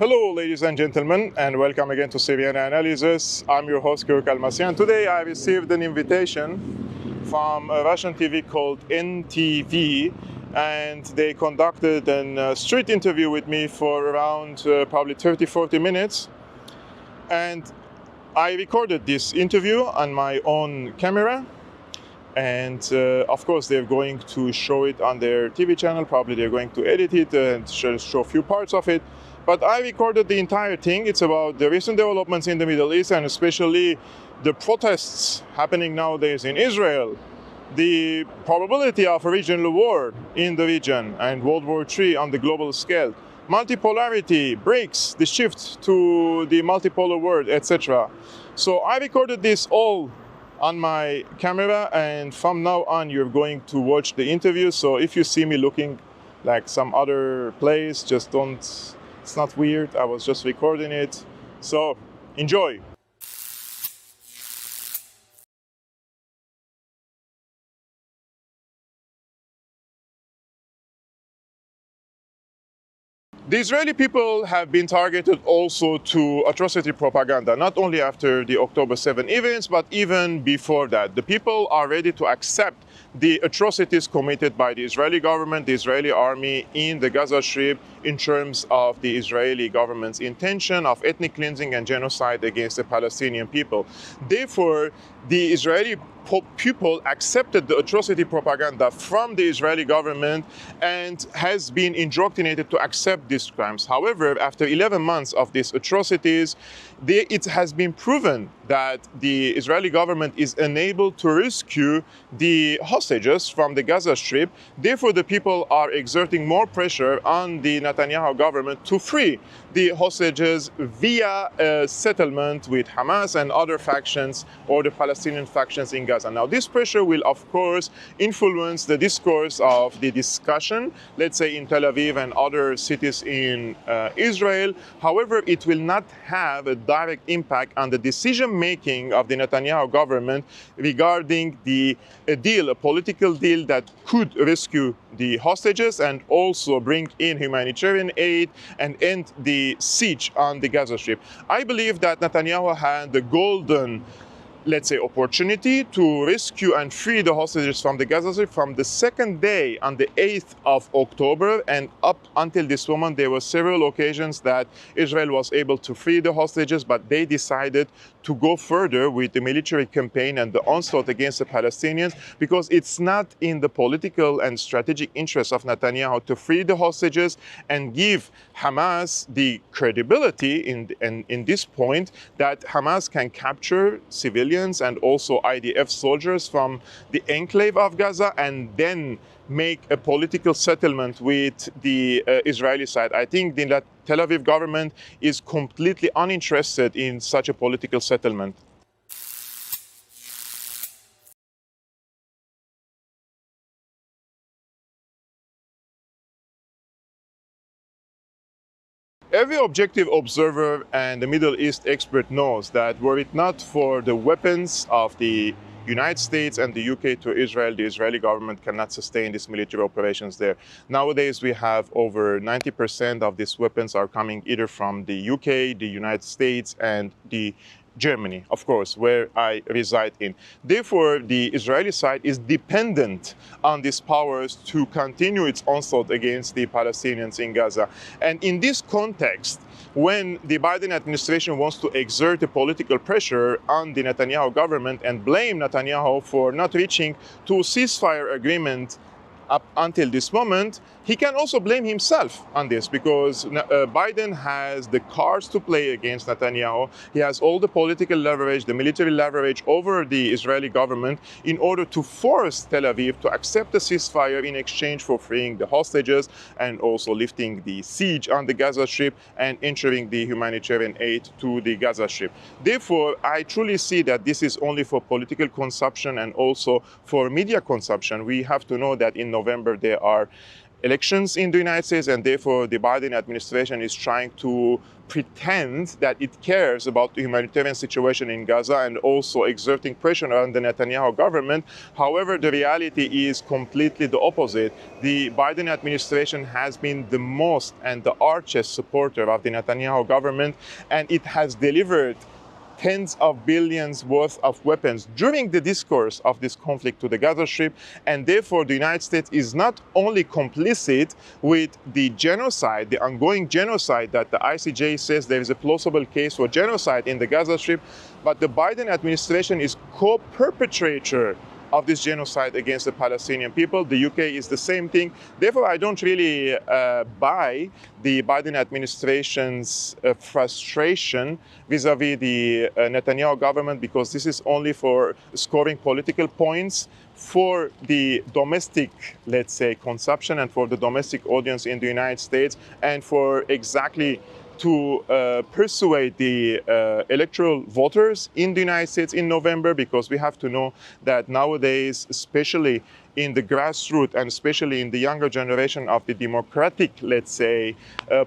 Hello, ladies and gentlemen, and welcome again to Syriana Analysis. I'm your host, Kevork Almassian. Today I received an invitation from a Russian TV called NTV, and they conducted a street interview with me for around probably 30-40 minutes. And I recorded this interview on my own camera. And of course, they're going to show it on their TV channel. Probably they're going to edit it and show a few parts of it. But I recorded the entire thing. It's about the recent developments in the Middle East, and especially the protests happening nowadays in Israel, the probability of a regional war in the region and World War III on the global scale, multipolarity breaks, the shift to the multipolar world, etc. So I recorded this all on my camera, and from now on you're going to watch the interview. So if you see me looking like some other place, just don't, it's not weird. I was just recording it. So enjoy. The Israeli people have been targeted also to atrocity propaganda, not only after the October 7 events, but even before that. The people are ready to accept the atrocities committed by the Israeli government, the Israeli army in the Gaza Strip in terms of the Israeli government's intention of ethnic cleansing and genocide against the Palestinian people. Therefore, the Israeli people accepted the atrocity propaganda from the Israeli government and has been indoctrinated to accept these crimes. However, after 11 months of these atrocities, it has been proven that the Israeli government is unable to rescue the hostages from the Gaza Strip. Therefore, the people are exerting more pressure on the Netanyahu government to free the hostages via a settlement with Hamas and other factions or the Palestinian factions in Gaza. Now, this pressure will, of course, influence the discourse of the discussion, let's say in Tel Aviv and other cities in Israel. However, it will not have a direct impact on the decision-making of the Netanyahu government regarding a political deal that could rescue the hostages and also bring in humanitarian aid and end the siege on the Gaza Strip. I believe that Netanyahu had the golden, let's say, opportunity to rescue and free the hostages from the Gaza Strip from the second day on the 8th of October, and up until this moment there were several occasions that Israel was able to free the hostages, but they decided to go further with the military campaign and the onslaught against the Palestinians because it's not in the political and strategic interest of Netanyahu to free the hostages and give Hamas the credibility in this point that Hamas can capture civilians and also IDF soldiers from the enclave of Gaza and then make a political settlement with the Israeli side. I think the Tel Aviv government is completely uninterested in such a political settlement. Every objective observer and the Middle East expert knows that were it not for the weapons of the United States and the UK to Israel, the Israeli government cannot sustain these military operations there. Nowadays, we have over 90% of these weapons are coming either from the UK, the United States, and the Germany, of course, where I reside in. Therefore, the Israeli side is dependent on these powers to continue its onslaught against the Palestinians in Gaza. And in this context, when the Biden administration wants to exert a political pressure on the Netanyahu government and blame Netanyahu for not reaching to a ceasefire agreement up until this moment, he can also blame himself on this because Biden has the cards to play against Netanyahu. He has all the political leverage, the military leverage over the Israeli government in order to force Tel Aviv to accept a ceasefire in exchange for freeing the hostages and also lifting the siege on the Gaza Strip and entering the humanitarian aid to the Gaza Strip. Therefore, I truly see that this is only for political consumption and also for media consumption. We have to know that in November there are elections in the United States, and therefore the Biden administration is trying to pretend that it cares about the humanitarian situation in Gaza and also exerting pressure on the Netanyahu government. However, the reality is completely the opposite. The Biden administration has been the most and the archest supporter of the Netanyahu government, and it has delivered tens of billions worth of weapons during the discourse of this conflict to the Gaza Strip, and therefore the United States is not only complicit with the genocide, the ongoing genocide that the ICJ says there is a plausible case for genocide in the Gaza Strip, but the Biden administration is co-perpetrator of this genocide against the Palestinian people. The UK is the same thing. Therefore, I don't really buy the Biden administration's frustration vis-a-vis the Netanyahu government, because this is only for scoring political points for the domestic, let's say, consumption and for the domestic audience in the United States, and for exactly to persuade the electoral voters in the United States in November, because we have to know that nowadays, especially in the grassroots and especially in the younger generation of the Democratic, let's say,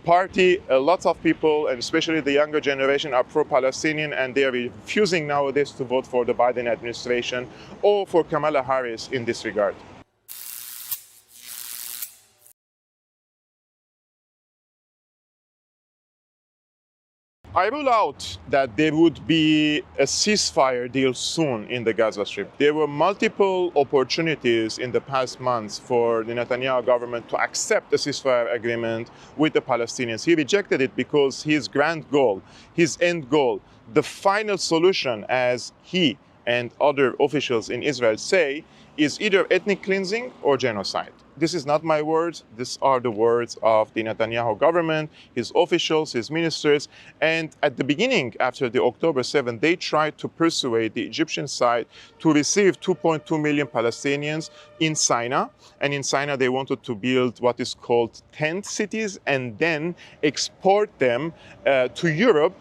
party, lots of people, and especially the younger generation, are pro-Palestinian, and they are refusing nowadays to vote for the Biden administration or for Kamala Harris in this regard. I rule out that there would be a ceasefire deal soon in the Gaza Strip. There were multiple opportunities in the past months for the Netanyahu government to accept a ceasefire agreement with the Palestinians. He rejected it because his grand goal, his end goal, the final solution, as he and other officials in Israel say, is either ethnic cleansing or genocide. This is not my words. These are the words of the Netanyahu government, his officials, his ministers. And at the beginning, after the October 7th, they tried to persuade the Egyptian side to receive 2.2 million Palestinians in Sinai. And in Sinai, they wanted to build what is called tent cities and then export them to Europe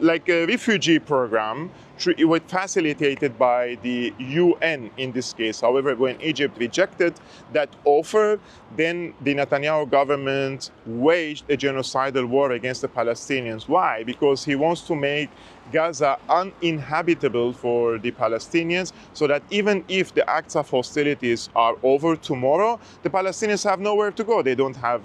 like a refugee program facilitated by the UN in this case. However, when Egypt rejected that offer, then the Netanyahu government waged a genocidal war against the Palestinians. Why? Because he wants to make Gaza uninhabitable for the Palestinians, so that even if the acts of hostilities are over tomorrow, the Palestinians have nowhere to go. They don't have,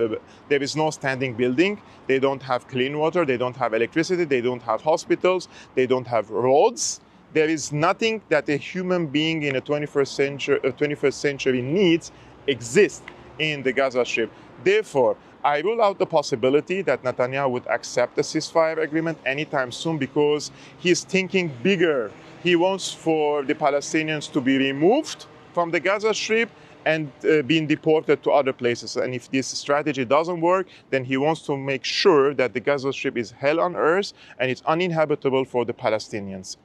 there is no standing building, they don't have clean water, they don't have electricity, they don't have hospitals, they don't have roads. There is nothing that a human being in a 21st century needs exists in the Gaza Strip. Therefore, I rule out the possibility that Netanyahu would accept a ceasefire agreement anytime soon, because he's thinking bigger. He wants for the Palestinians to be removed from the Gaza Strip and being deported to other places. And if this strategy doesn't work, then he wants to make sure that the Gaza Strip is hell on earth and it's uninhabitable for the Palestinians.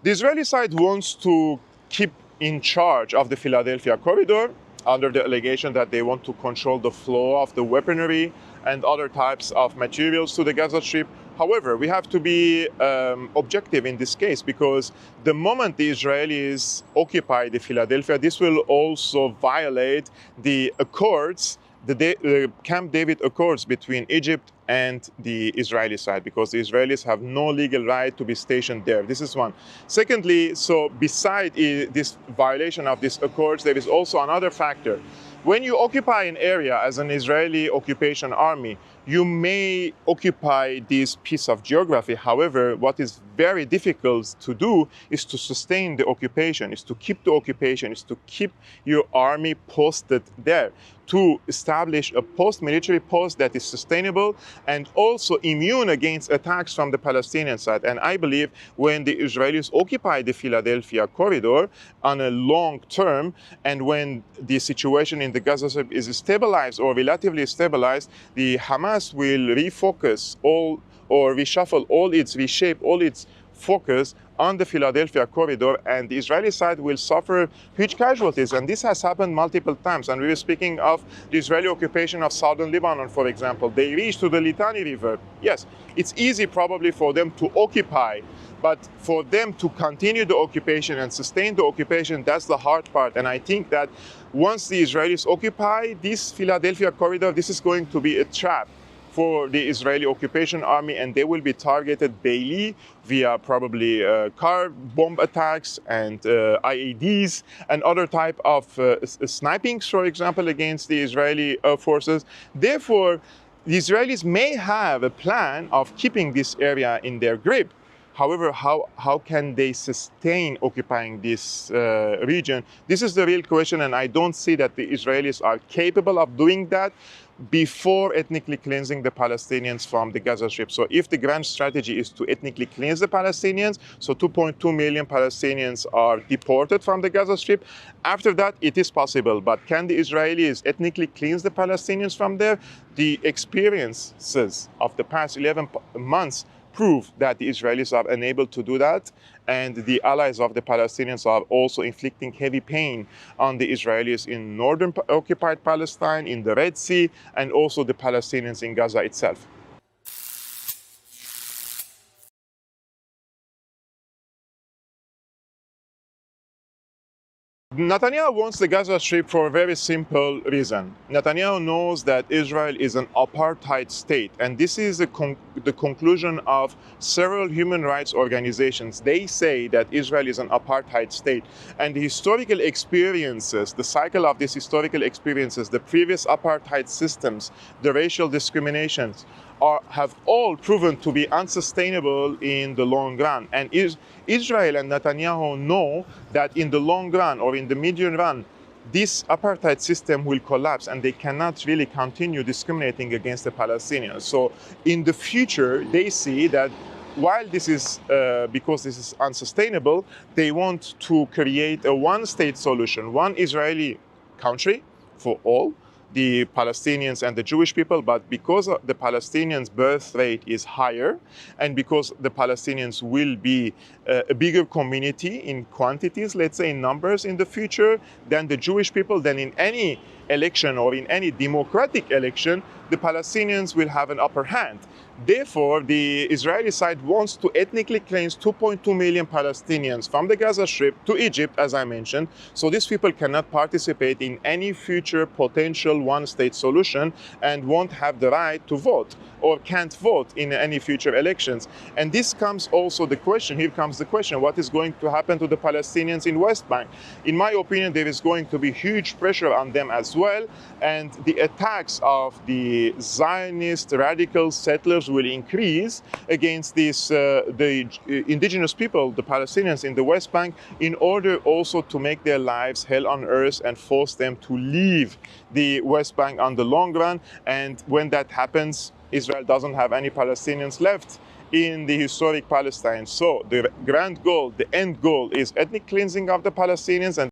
The Israeli side wants to keep in charge of the Philadelphia corridor under the allegation that they want to control the flow of the weaponry and other types of materials to the Gaza Strip. However, we have to be objective in this case, because the moment the Israelis occupy the Philadelphia, this will also violate the accords, the Camp David Accords between Egypt and the Israeli side, because the Israelis have no legal right to be stationed there. This is one. Secondly, so beside this violation of these accords, there is also another factor. When you occupy an area as an Israeli occupation army, you may occupy this piece of geography. However, what is very difficult to do is to sustain the occupation, is to keep the occupation, is to keep your army posted there, to establish a military post that is sustainable and also immune against attacks from the Palestinian side. And I believe when the Israelis occupy the Philadelphia corridor on a long term, and when the situation in the Gaza Strip is stabilized or relatively stabilized, the Hamas will refocus reshape all its focus on the Philadelphia corridor, and the Israeli side will suffer huge casualties. And this has happened multiple times. And we were speaking of the Israeli occupation of southern Lebanon, for example. They reached to the Litani River. Yes, it's easy probably for them to occupy, but for them to continue the occupation and sustain the occupation, that's the hard part. And I think that once the Israelis occupy this Philadelphia corridor, this is going to be a trap for the Israeli occupation army, and they will be targeted daily via probably car bomb attacks and IEDs and other type of snipings, for example, against the Israeli forces. Therefore, the Israelis may have a plan of keeping this area in their grip. However, how can they sustain occupying this region? This is the real question, and I don't see that the Israelis are capable of doing that before ethnically cleansing the Palestinians from the Gaza Strip. So if the grand strategy is to ethnically cleanse the Palestinians, so 2.2 million Palestinians are deported from the Gaza Strip, after that it is possible. But can the Israelis ethnically cleanse the Palestinians from there? The experiences of the past 11 months prove that the Israelis are unable to do that, and the allies of the Palestinians are also inflicting heavy pain on the Israelis in northern occupied Palestine, in the Red Sea, and also the Palestinians in Gaza itself. Netanyahu wants the Gaza Strip for a very simple reason. Netanyahu knows that Israel is an apartheid state, and this is the conclusion of several human rights organizations. They say that Israel is an apartheid state, and the historical experiences, the cycle of these historical experiences, the previous apartheid systems, the racial discriminations, have all proven to be unsustainable in the long run. And Israel and Netanyahu know that in the long run or in the medium run, this apartheid system will collapse and they cannot really continue discriminating against the Palestinians. So in the future, they see that while this is, because this is unsustainable, they want to create a one-state solution, one Israeli country for all, the Palestinians and the Jewish people, but because the Palestinians' birth rate is higher, and because the Palestinians will be a bigger community in quantities, let's say in numbers in the future, than the Jewish people, then in any election or in any democratic election, the Palestinians will have an upper hand. Therefore, the Israeli side wants to ethnically cleanse 2.2 million Palestinians from the Gaza Strip to Egypt, as I mentioned, so these people cannot participate in any future potential one-state solution and won't have the right to vote or can't vote in any future elections. And this comes also the question, here comes the question, what is going to happen to the Palestinians in West Bank? In my opinion, there is going to be huge pressure on them as well, and the attacks of the Zionist radical settlers will increase against the indigenous people, the Palestinians in the West Bank, in order also to make their lives hell on earth and force them to leave the West Bank on the long run. And when that happens, Israel doesn't have any Palestinians left in the historic Palestine. So the grand goal, the end goal, is ethnic cleansing of the Palestinians, and